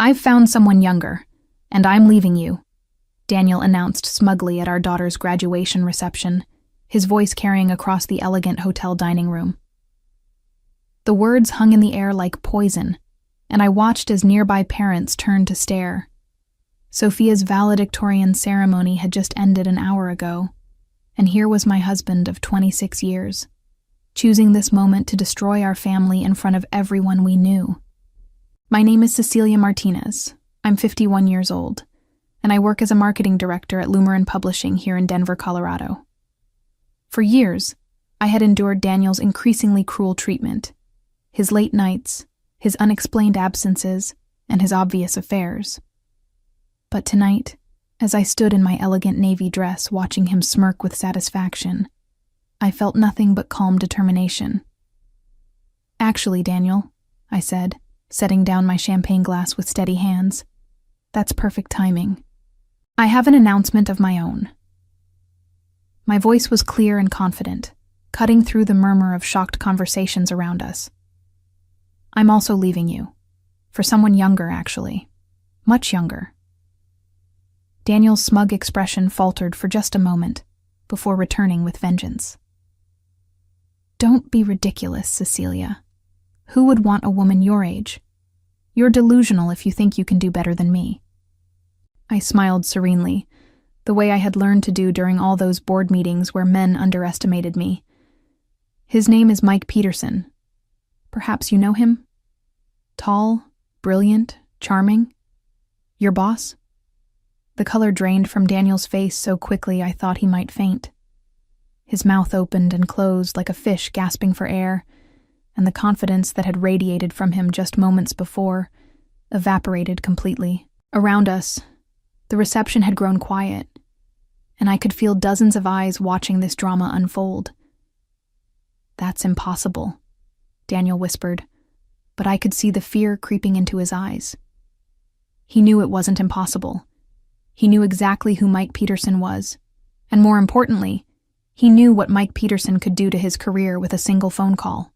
"I've found someone younger, and I'm leaving you," Daniel announced smugly at our daughter's graduation reception, his voice carrying across the elegant hotel dining room. The words hung in the air like poison, and I watched as nearby parents turned to stare. Sophia's valedictorian ceremony had just ended an hour ago, and here was my husband of 26 years, choosing this moment to destroy our family in front of everyone we knew. "My name is Cecilia Martinez. I'm 51 years old, and I work as a marketing director at Lumerin Publishing here in Denver, Colorado." For years, I had endured Daniel's increasingly cruel treatment, his late nights, his unexplained absences, and his obvious affairs. But tonight, as I stood in my elegant navy dress watching him smirk with satisfaction, I felt nothing but calm determination. "Actually, Daniel," I said, setting down my champagne glass with steady hands, "that's perfect timing. I have an announcement of my own." My voice was clear and confident, cutting through the murmur of shocked conversations around us. "I'm also leaving you. For someone younger, actually. Much younger." Daniel's smug expression faltered for just a moment, before returning with vengeance. "Don't be ridiculous, Cecilia. Who would want a woman your age? You're delusional if you think you can do better than me." I smiled serenely, the way I had learned to do during all those board meetings where men underestimated me. "His name is Mike Peterson. Perhaps you know him? Tall, brilliant, charming. Your boss?" The color drained from Daniel's face so quickly I thought he might faint. His mouth opened and closed like a fish gasping for air, and the confidence that had radiated from him just moments before evaporated completely. Around us, the reception had grown quiet, and I could feel dozens of eyes watching this drama unfold. "That's impossible," Daniel whispered, but I could see the fear creeping into his eyes. He knew it wasn't impossible. He knew exactly who Mike Peterson was, and more importantly, he knew what Mike Peterson could do to his career with a single phone call.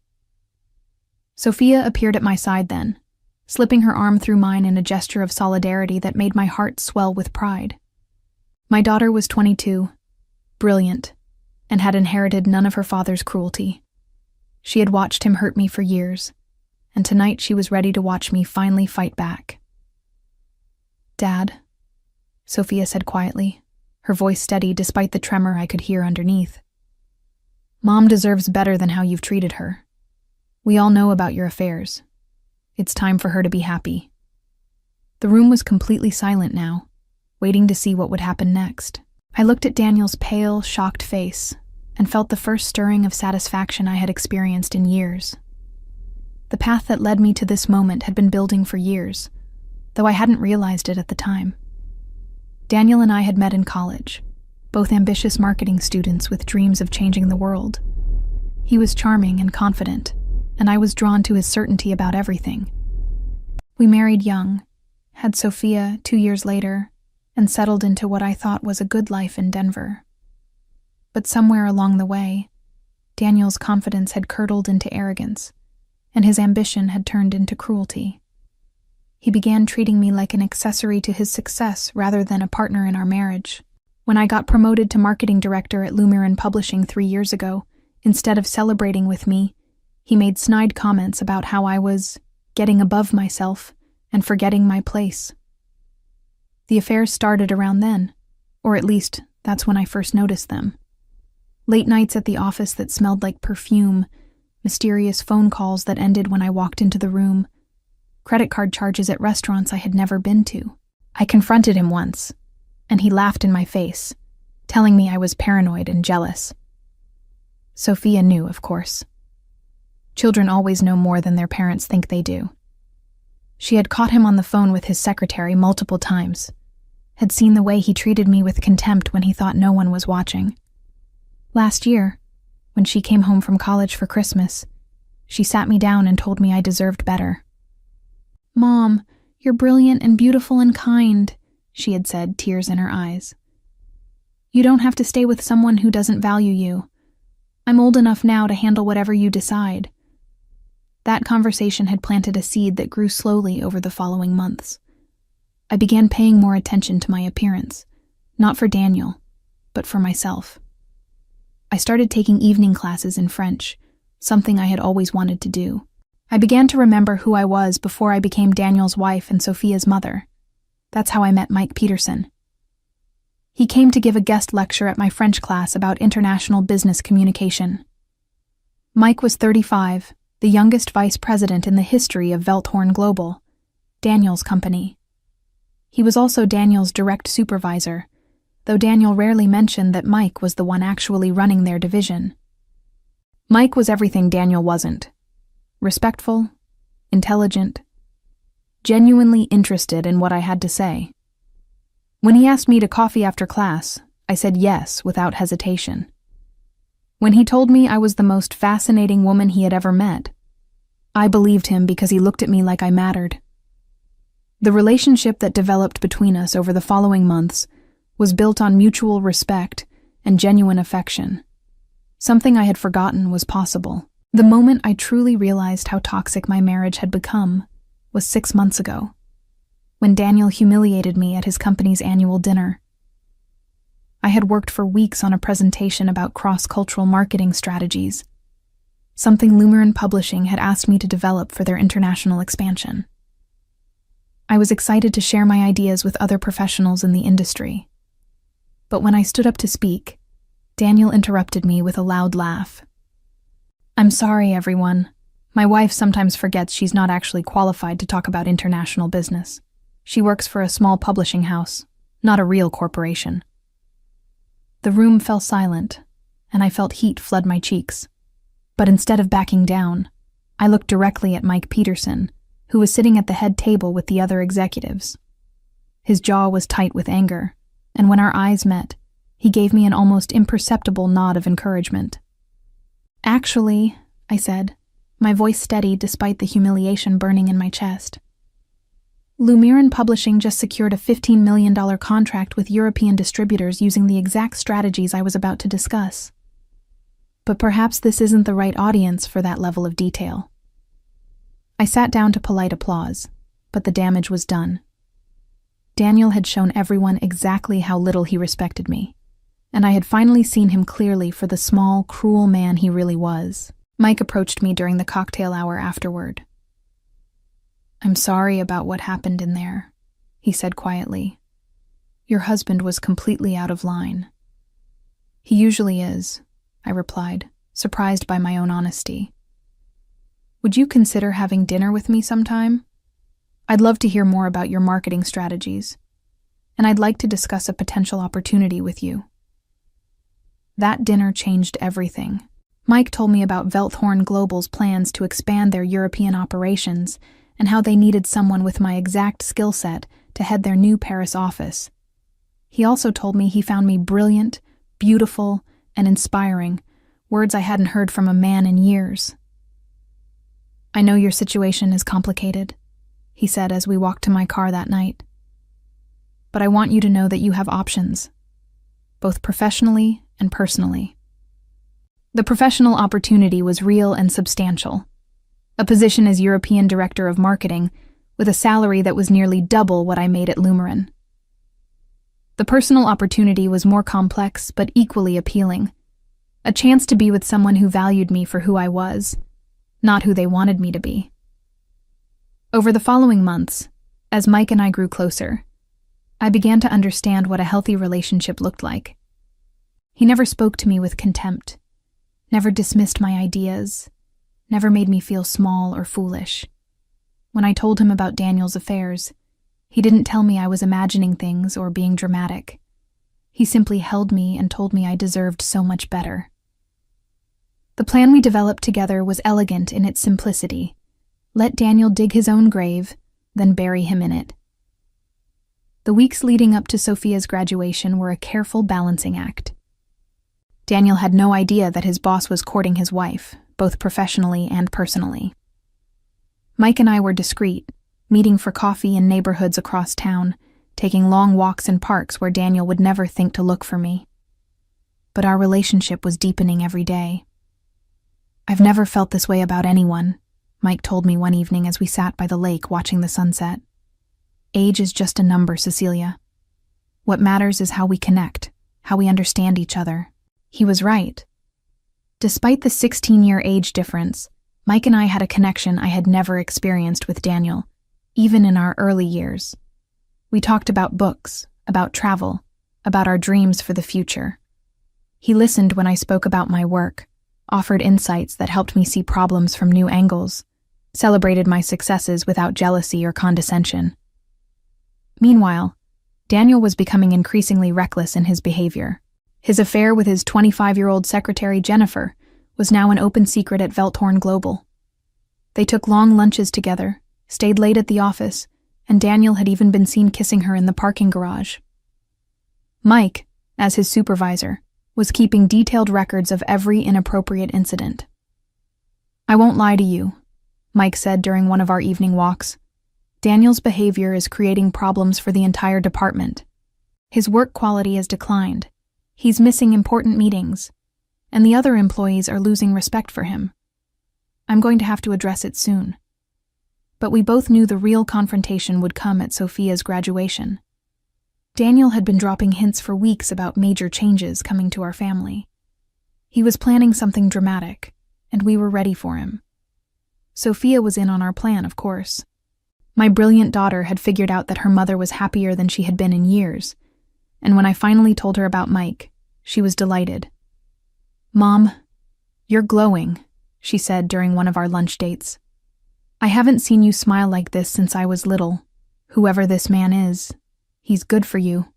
Sophia appeared at my side then, slipping her arm through mine in a gesture of solidarity that made my heart swell with pride. My daughter was 22, brilliant, and had inherited none of her father's cruelty. She had watched him hurt me for years, and tonight she was ready to watch me finally fight back. "Dad," Sophia said quietly, her voice steady despite the tremor I could hear underneath. "Mom deserves better than how you've treated her. We all know about your affairs. It's time for her to be happy." The room was completely silent now, waiting to see what would happen next. I looked at Daniel's pale, shocked face and felt the first stirring of satisfaction I had experienced in years. The path that led me to this moment had been building for years, though I hadn't realized it at the time. Daniel and I had met in college, both ambitious marketing students with dreams of changing the world. He was charming and confident, and I was drawn to his certainty about everything. We married young, had Sophia 2 years later, and settled into what I thought was a good life in Denver. But somewhere along the way, Daniel's confidence had curdled into arrogance, and his ambition had turned into cruelty. He began treating me like an accessory to his success rather than a partner in our marriage. When I got promoted to marketing director at Lumerin Publishing 3 years ago, instead of celebrating with me, he made snide comments about how I was getting above myself and forgetting my place. The affairs started around then, or at least that's when I first noticed them. Late nights at the office that smelled like perfume, mysterious phone calls that ended when I walked into the room, credit card charges at restaurants I had never been to. I confronted him once, and he laughed in my face, telling me I was paranoid and jealous. Sophia knew, of course. Children always know more than their parents think they do. She had caught him on the phone with his secretary multiple times, had seen the way he treated me with contempt when he thought no one was watching. Last year, when she came home from college for Christmas, she sat me down and told me I deserved better. "Mom, you're brilliant and beautiful and kind," she had said, tears in her eyes. "You don't have to stay with someone who doesn't value you. I'm old enough now to handle whatever you decide." That conversation had planted a seed that grew slowly over the following months, I began paying more attention to my appearance, not for Daniel, but for myself. I started taking evening classes in French, something I had always wanted to do. I began to remember who I was before I became Daniel's wife and Sophia's mother. That's how I met Mike Peterson. He came to give a guest lecture at my French class about international business communication. Mike was 35, the youngest vice president in the history of Velthorn Global, Daniel's company. He was also Daniel's direct supervisor, though Daniel rarely mentioned that Mike was the one actually running their division. Mike was everything Daniel wasn't. Respectful, intelligent, genuinely interested in what I had to say. When he asked me to coffee after class, I said yes without hesitation. When he told me I was the most fascinating woman he had ever met, I believed him because he looked at me like I mattered. The relationship that developed between us over the following months was built on mutual respect and genuine affection. Something I had forgotten was possible. The moment I truly realized how toxic my marriage had become was 6 months ago, when Daniel humiliated me at his company's annual dinner. I had worked for weeks on a presentation about cross-cultural marketing strategies, something Lumerin Publishing had asked me to develop for their international expansion. I was excited to share my ideas with other professionals in the industry. But when I stood up to speak, Daniel interrupted me with a loud laugh. "I'm sorry, everyone. My wife sometimes forgets she's not actually qualified to talk about international business. She works for a small publishing house, not a real corporation." The room fell silent, and I felt heat flood my cheeks. But instead of backing down, I looked directly at Mike Peterson, who was sitting at the head table with the other executives. His jaw was tight with anger, and when our eyes met, he gave me an almost imperceptible nod of encouragement. "Actually," I said, my voice steady despite the humiliation burning in my chest, "Lumerin Publishing just secured a $15 million contract with European distributors using the exact strategies I was about to discuss. But perhaps this isn't the right audience for that level of detail." I sat down to polite applause, but the damage was done. Daniel had shown everyone exactly how little he respected me, and I had finally seen him clearly for the small, cruel man he really was. Mike approached me during the cocktail hour afterward. "I'm sorry about what happened in there," he said quietly. "Your husband was completely out of line." "He usually is," I replied, surprised by my own honesty. "Would you consider having dinner with me sometime? I'd love to hear more about your marketing strategies, and I'd like to discuss a potential opportunity with you." That dinner changed everything. Mike told me about Velthorn Global's plans to expand their European operations and how they needed someone with my exact skill set to head their new Paris office. He also told me he found me brilliant, beautiful, and inspiring, words I hadn't heard from a man in years. "I know your situation is complicated," he said as we walked to my car that night. "But I want you to know that you have options, both professionally and personally." The professional opportunity was real and substantial. A position as European Director of Marketing, with a salary that was nearly double what I made at Lumerin. The personal opportunity was more complex but equally appealing. A chance to be with someone who valued me for who I was, not who they wanted me to be. Over the following months, as Mike and I grew closer, I began to understand what a healthy relationship looked like. He never spoke to me with contempt, never dismissed my ideas, never made me feel small or foolish. When I told him about Daniel's affairs, he didn't tell me I was imagining things or being dramatic. He simply held me and told me I deserved so much better. The plan we developed together was elegant in its simplicity. Let Daniel dig his own grave, then bury him in it. The weeks leading up to Sophia's graduation were a careful balancing act. Daniel had no idea that his boss was courting his wife, both professionally and personally. Mike and I were discreet, meeting for coffee in neighborhoods across town, taking long walks in parks where Daniel would never think to look for me. But our relationship was deepening every day. "I've never felt this way about anyone," Mike told me one evening as we sat by the lake watching the sunset. Age is just a number, Cecilia. What matters is how we connect, how we understand each other. He was right. Despite the 16-year age difference, Mike and I had a connection I had never experienced with Daniel, even in our early years. We talked about books, about travel, about our dreams for the future. He listened when I spoke about my work, offered insights that helped me see problems from new angles, celebrated my successes without jealousy or condescension. Meanwhile, Daniel was becoming increasingly reckless in his behavior. His affair with his 25-year-old secretary, Jennifer, was now an open secret at Velthorn Global. They took long lunches together, stayed late at the office, and Daniel had even been seen kissing her in the parking garage. Mike, as his supervisor, was keeping detailed records of every inappropriate incident. "I won't lie to you," Mike said during one of our evening walks. "Daniel's behavior is creating problems for the entire department. His work quality has declined. He's missing important meetings, and the other employees are losing respect for him. I'm going to have to address it soon." But we both knew the real confrontation would come at Sophia's graduation. Daniel had been dropping hints for weeks about major changes coming to our family. He was planning something dramatic, and we were ready for him. Sophia was in on our plan, of course. My brilliant daughter had figured out that her mother was happier than she had been in years, and when I finally told her about Mike, she was delighted. "Mom, you're glowing," she said during one of our lunch dates. "I haven't seen you smile like this since I was little. Whoever this man is, he's good for you."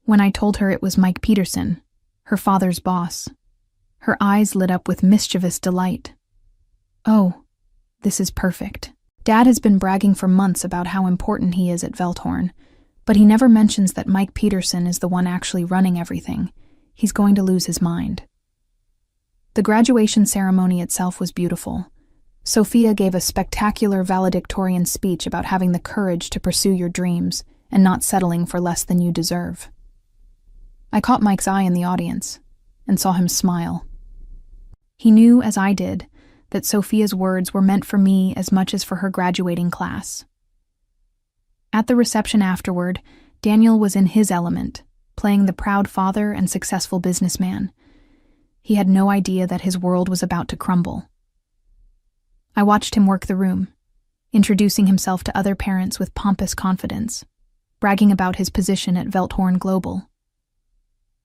When I told her it was Mike Peterson, her father's boss, her eyes lit up with mischievous delight. "Oh, this is perfect. Dad has been bragging for months about how important he is at Velthorn, but he never mentions that Mike Peterson is the one actually running everything. He's going to lose his mind." The graduation ceremony itself was beautiful. Sophia gave a spectacular valedictorian speech about having the courage to pursue your dreams and not settling for less than you deserve. I caught Mike's eye in the audience and saw him smile. He knew, as I did, that Sophia's words were meant for me as much as for her graduating class. At the reception afterward, Daniel was in his element, playing the proud father and successful businessman. He had no idea that his world was about to crumble. I watched him work the room, introducing himself to other parents with pompous confidence, bragging about his position at Velthorn Global.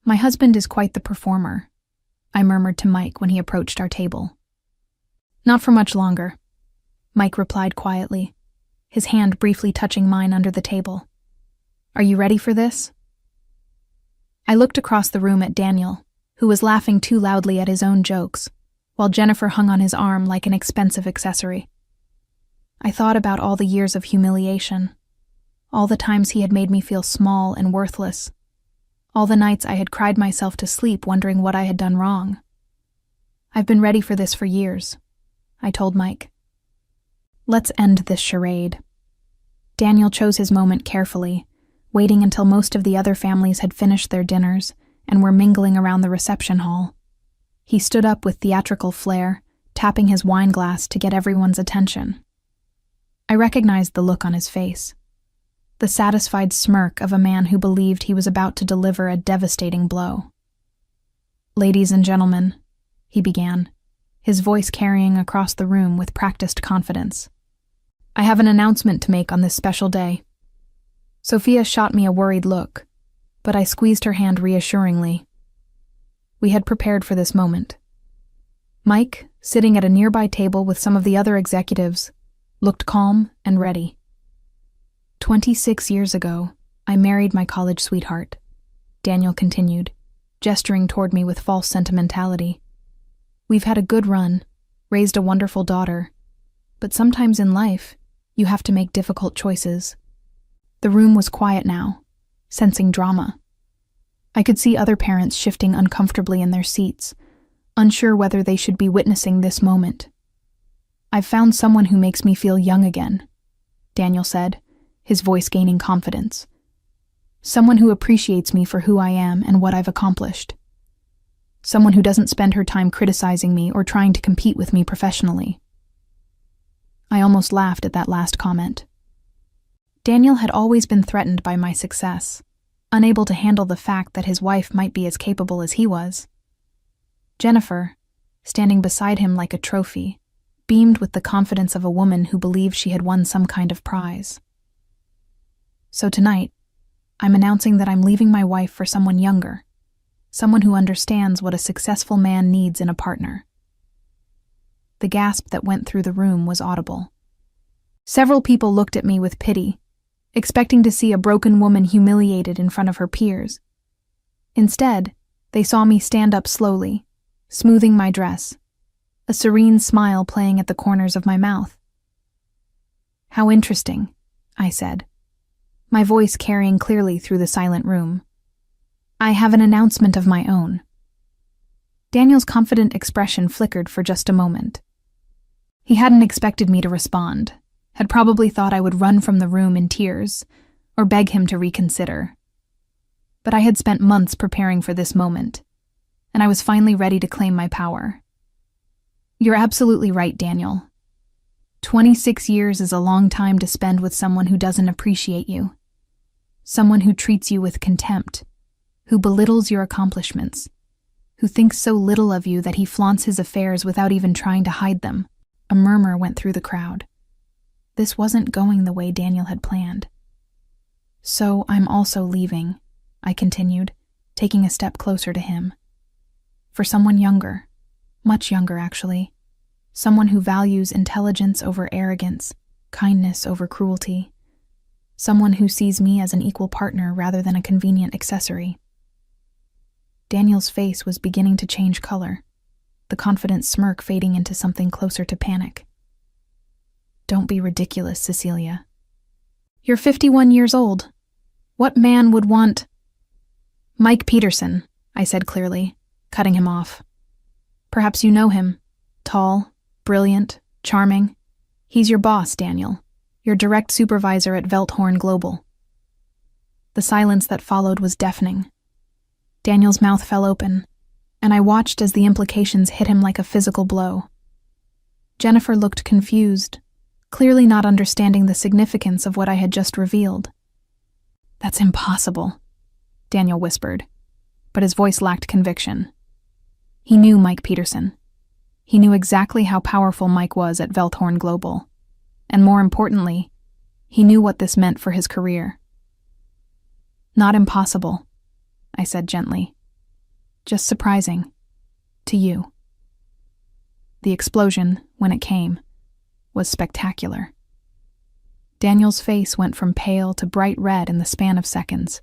"My husband is quite the performer," I murmured to Mike when he approached our table. "Not for much longer," Mike replied quietly, his hand briefly touching mine under the table. "Are you ready for this?" I looked across the room at Daniel, who was laughing too loudly at his own jokes, while Jennifer hung on his arm like an expensive accessory. I thought about all the years of humiliation, all the times he had made me feel small and worthless, all the nights I had cried myself to sleep wondering what I had done wrong. "I've been ready for this for years," I told Mike. "Let's end this charade." Daniel chose his moment carefully, waiting until most of the other families had finished their dinners and were mingling around the reception hall. He stood up with theatrical flair, tapping his wine glass to get everyone's attention. I recognized the look on his face, the satisfied smirk of a man who believed he was about to deliver a devastating blow. "Ladies and gentlemen," he began, his voice carrying across the room with practiced confidence, "I have an announcement to make on this special day." Sophia shot me a worried look, but I squeezed her hand reassuringly. We had prepared for this moment. Mike, sitting at a nearby table with some of the other executives, looked calm and ready. 26 years ago, I married my college sweetheart," Daniel continued, gesturing toward me with false sentimentality. "We've had a good run, raised a wonderful daughter, but sometimes in life, you have to make difficult choices." The room was quiet now, sensing drama. I could see other parents shifting uncomfortably in their seats, unsure whether they should be witnessing this moment. "I've found someone who makes me feel young again," Daniel said, his voice gaining confidence. "Someone who appreciates me for who I am and what I've accomplished. Someone who doesn't spend her time criticizing me or trying to compete with me professionally." I almost laughed at that last comment. Daniel had always been threatened by my success, unable to handle the fact that his wife might be as capable as he was. Jennifer, standing beside him like a trophy, beamed with the confidence of a woman who believed she had won some kind of prize. So tonight, I'm announcing that I'm leaving my wife for someone younger, someone who understands what a successful man needs in a partner. The gasp that went through the room was audible. Several people looked at me with pity, expecting to see a broken woman humiliated in front of her peers. Instead, they saw me stand up slowly, smoothing my dress, a serene smile playing at the corners of my mouth. "How interesting," I said, my voice carrying clearly through the silent room. "I have an announcement of my own." Daniel's confident expression flickered for just a moment. He hadn't expected me to respond, had probably thought I would run from the room in tears, or beg him to reconsider. But I had spent months preparing for this moment, and I was finally ready to claim my power. "You're absolutely right, Daniel. 26 years is a long time to spend with someone who doesn't appreciate you. Someone who treats you with contempt, who belittles your accomplishments, who thinks so little of you that he flaunts his affairs without even trying to hide them." A murmur went through the crowd. This wasn't going the way Daniel had planned. "So I'm also leaving," I continued, taking a step closer to him. "For someone younger, much younger actually, someone who values intelligence over arrogance, kindness over cruelty, someone who sees me as an equal partner rather than a convenient accessory." Daniel's face was beginning to change color, the confident smirk fading into something closer to panic. "Don't be ridiculous, Cecilia. You're 51 years old. What man would want—" "Mike Peterson," I said clearly, cutting him off. "Perhaps you know him. Tall, brilliant, charming. He's your boss, Daniel, your direct supervisor at Velthorn Global." The silence that followed was deafening. Daniel's mouth fell open, and I watched as the implications hit him like a physical blow. Jennifer looked confused, clearly not understanding the significance of what I had just revealed. "That's impossible," Daniel whispered, but his voice lacked conviction. He knew Mike Peterson. He knew exactly how powerful Mike was at Velthorn Global, and more importantly, he knew what this meant for his career. "Not impossible," I said gently. "Just surprising. To you." The explosion, when it came, was spectacular. Daniel's face went from pale to bright red in the span of seconds,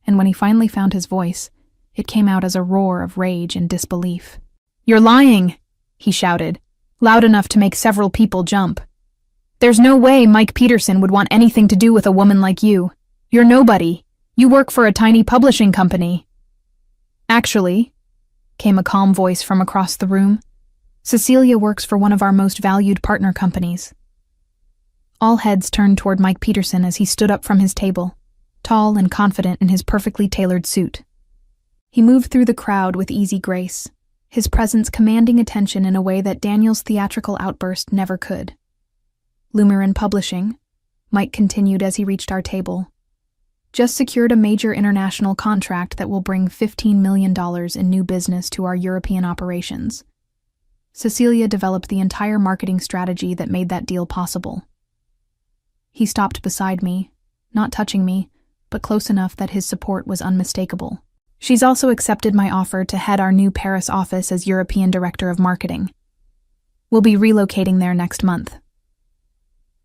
and when he finally found his voice, it came out as a roar of rage and disbelief. "You're lying!" he shouted, loud enough to make several people jump. "There's no way Mike Peterson would want anything to do with a woman like you. You're nobody. You work for a tiny publishing company." "Actually," came a calm voice from across the room, "Cecilia works for one of our most valued partner companies." All heads turned toward Mike Peterson as he stood up from his table, tall and confident in his perfectly tailored suit. He moved through the crowd with easy grace, his presence commanding attention in a way that Daniel's theatrical outburst never could. "Lumirin Publishing," Mike continued as he reached our table, "just secured a major international contract that will bring $15 million in new business to our European operations. Cecilia developed the entire marketing strategy that made that deal possible." He stopped beside me, not touching me, but close enough that his support was unmistakable. "She's also accepted my offer to head our new Paris office as European Director of Marketing. We'll be relocating there next month."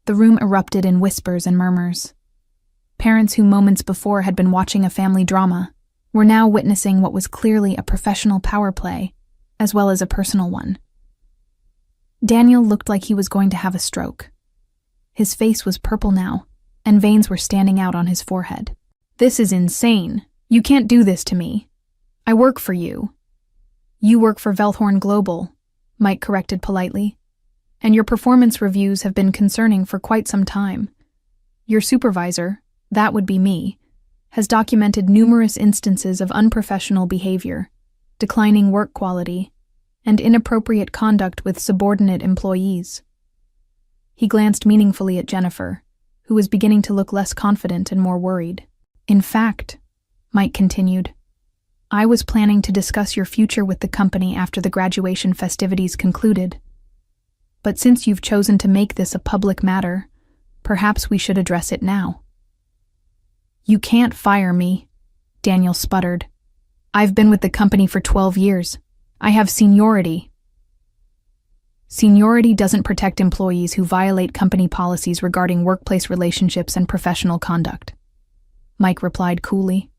The room erupted in whispers and murmurs. Parents who moments before had been watching a family drama were now witnessing what was clearly a professional power play, as well as a personal one. Daniel looked like he was going to have a stroke. His face was purple now, and veins were standing out on his forehead. "This is insane. You can't do this to me. I work for you." "You work for Velthorn Global," Mike corrected politely, "and your performance reviews have been concerning for quite some time. Your supervisor, that would be me, has documented numerous instances of unprofessional behavior, declining work quality, and inappropriate conduct with subordinate employees." He glanced meaningfully at Jennifer, who was beginning to look less confident and more worried. In fact, Mike continued, I was planning to discuss your future with the company after the graduation festivities concluded. But since you've chosen to make this a public matter, perhaps we should address it now. You can't fire me, Daniel sputtered. I've been with the company for 12 years. I have seniority. Seniority doesn't protect employees who violate company policies regarding workplace relationships and professional conduct, Mike replied coolly.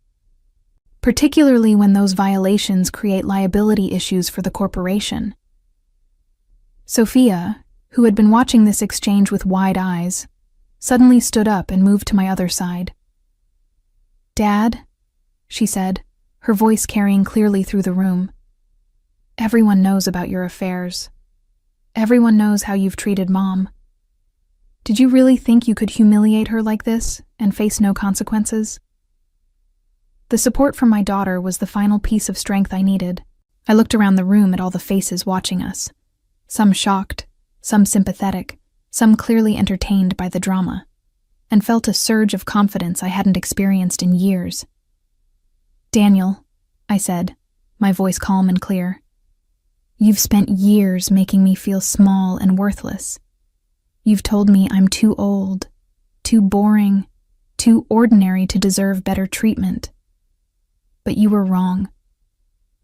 Particularly when those violations create liability issues for the corporation. Sophia, who had been watching this exchange with wide eyes, suddenly stood up and moved to my other side. Dad, she said, her voice carrying clearly through the room. Everyone knows about your affairs. Everyone knows how you've treated Mom. Did you really think you could humiliate her like this and face no consequences? The support from my daughter was the final piece of strength I needed. I looked around the room at all the faces watching us, some shocked, some sympathetic, some clearly entertained by the drama, and felt a surge of confidence I hadn't experienced in years. Daniel, I said, my voice calm and clear, you've spent years making me feel small and worthless. You've told me I'm too old, too boring, too ordinary to deserve better treatment. But you were wrong.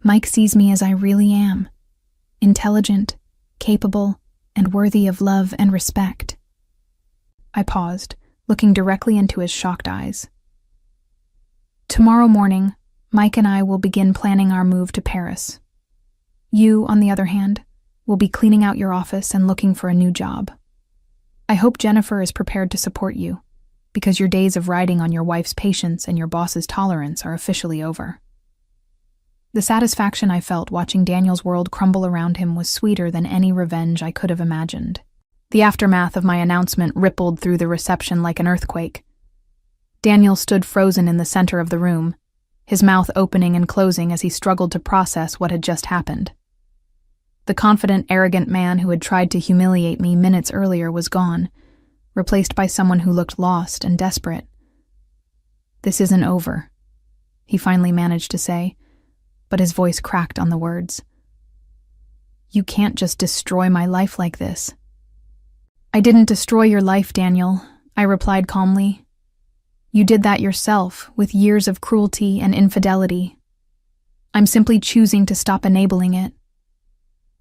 Mike sees me as I really am, intelligent, capable, and worthy of love and respect. I paused, looking directly into his shocked eyes. Tomorrow morning, Mike and I will begin planning our move to Paris. You, on the other hand, will be cleaning out your office and looking for a new job. I hope Jennifer is prepared to support you, because your days of riding on your wife's patience and your boss's tolerance are officially over. The satisfaction I felt watching Daniel's world crumble around him was sweeter than any revenge I could have imagined. The aftermath of my announcement rippled through the reception like an earthquake. Daniel stood frozen in the center of the room, his mouth opening and closing as he struggled to process what had just happened. The confident, arrogant man who had tried to humiliate me minutes earlier was gone, replaced by someone who looked lost and desperate. This isn't over, he finally managed to say, but his voice cracked on the words. You can't just destroy my life like this. I didn't destroy your life, Daniel, I replied calmly. You did that yourself, with years of cruelty and infidelity. I'm simply choosing to stop enabling it.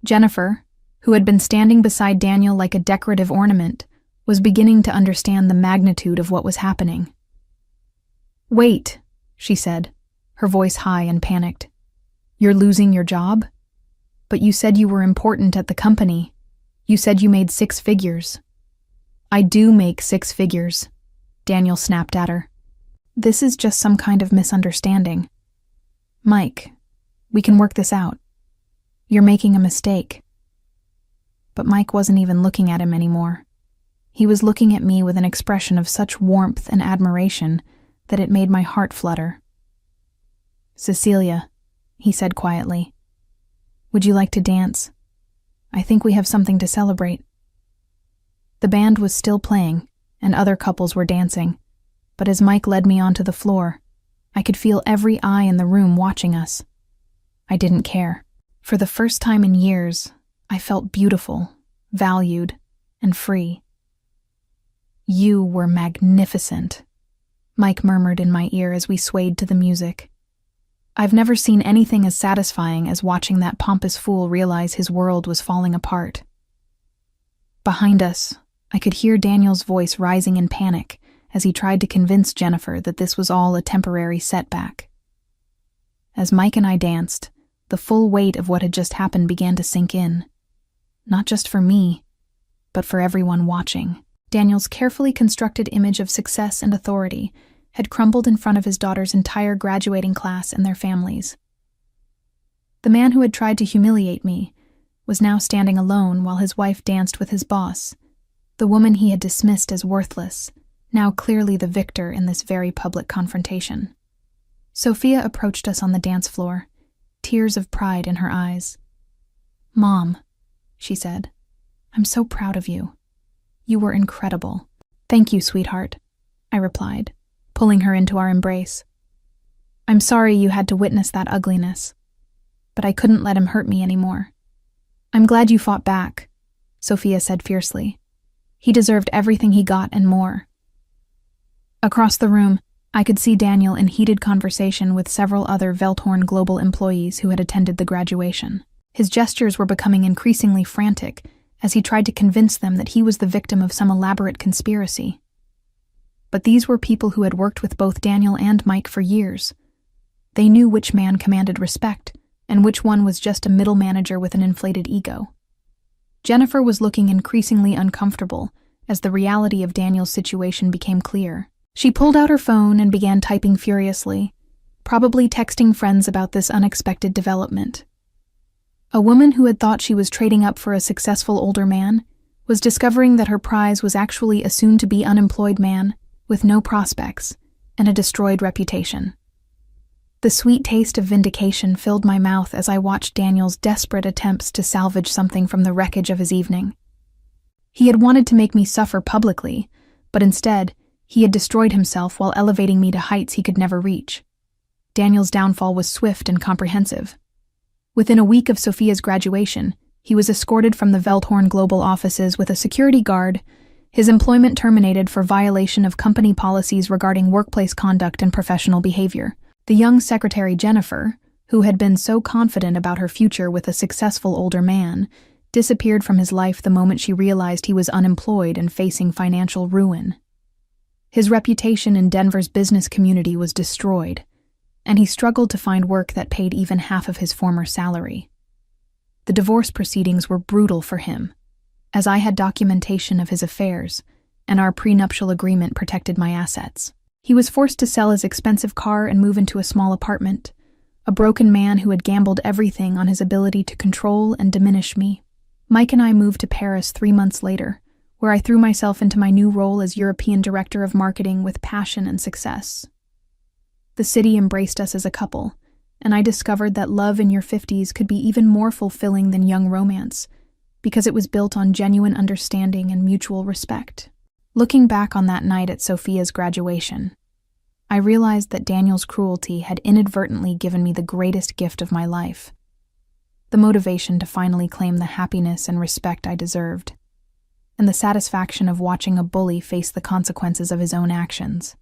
Jennifer, who had been standing beside Daniel like a decorative ornament, was beginning to understand the magnitude of what was happening. Wait, she said, her voice high and panicked. You're losing your job? But you said you were important at the company. You said you made 6 figures. I do make 6 figures, Daniel snapped at her. This is just some kind of misunderstanding. Mike, we can work this out. You're making a mistake. But Mike wasn't even looking at him anymore. He was looking at me with an expression of such warmth and admiration that it made my heart flutter. Cecilia, he said quietly, would you like to dance? I think we have something to celebrate. The band was still playing, and other couples were dancing, but as Mike led me onto the floor, I could feel every eye in the room watching us. I didn't care. For the first time in years, I felt beautiful, valued, and free. You were magnificent, Mike murmured in my ear as we swayed to the music. I've never seen anything as satisfying as watching that pompous fool realize his world was falling apart. Behind us, I could hear Daniel's voice rising in panic as he tried to convince Jennifer that this was all a temporary setback. As Mike and I danced, the full weight of what had just happened began to sink in. Not just for me, but for everyone watching. Daniel's carefully constructed image of success and authority had crumbled in front of his daughter's entire graduating class and their families. The man who had tried to humiliate me was now standing alone while his wife danced with his boss, the woman he had dismissed as worthless, now clearly the victor in this very public confrontation. Sophia approached us on the dance floor, tears of pride in her eyes. Mom, she said, I'm so proud of you. You were incredible. "Thank you, sweetheart," I replied, pulling her into our embrace. "I'm sorry you had to witness that ugliness, but I couldn't let him hurt me anymore." "I'm glad you fought back," Sophia said fiercely. "He deserved everything he got and more." Across the room, I could see Daniel in heated conversation with several other Velthorn Global employees who had attended the graduation. His gestures were becoming increasingly frantic as he tried to convince them that he was the victim of some elaborate conspiracy. But these were people who had worked with both Daniel and Mike for years. They knew which man commanded respect and which one was just a middle manager with an inflated ego. Jennifer was looking increasingly uncomfortable as the reality of Daniel's situation became clear. She pulled out her phone and began typing furiously, probably texting friends about this unexpected development. A woman who had thought she was trading up for a successful older man was discovering that her prize was actually a soon-to-be unemployed man with no prospects and a destroyed reputation. The sweet taste of vindication filled my mouth as I watched Daniel's desperate attempts to salvage something from the wreckage of his evening. He had wanted to make me suffer publicly, but instead, he had destroyed himself while elevating me to heights he could never reach. Daniel's downfall was swift and comprehensive. Within a week of Sophia's graduation, he was escorted from the Velthorn Global offices with a security guard, his employment terminated for violation of company policies regarding workplace conduct and professional behavior. The young secretary Jennifer, who had been so confident about her future with a successful older man, disappeared from his life the moment she realized he was unemployed and facing financial ruin. His reputation in Denver's business community was destroyed, and he struggled to find work that paid even half of his former salary. The divorce proceedings were brutal for him, as I had documentation of his affairs, and our prenuptial agreement protected my assets. He was forced to sell his expensive car and move into a small apartment, a broken man who had gambled everything on his ability to control and diminish me. Mike and I moved to Paris 3 months later, where I threw myself into my new role as European Director of Marketing with passion and success. The city embraced us as a couple, and I discovered that love in your 50s could be even more fulfilling than young romance, because it was built on genuine understanding and mutual respect. Looking back on that night at Sophia's graduation, I realized that Daniel's cruelty had inadvertently given me the greatest gift of my life, the motivation to finally claim the happiness and respect I deserved, and the satisfaction of watching a bully face the consequences of his own actions.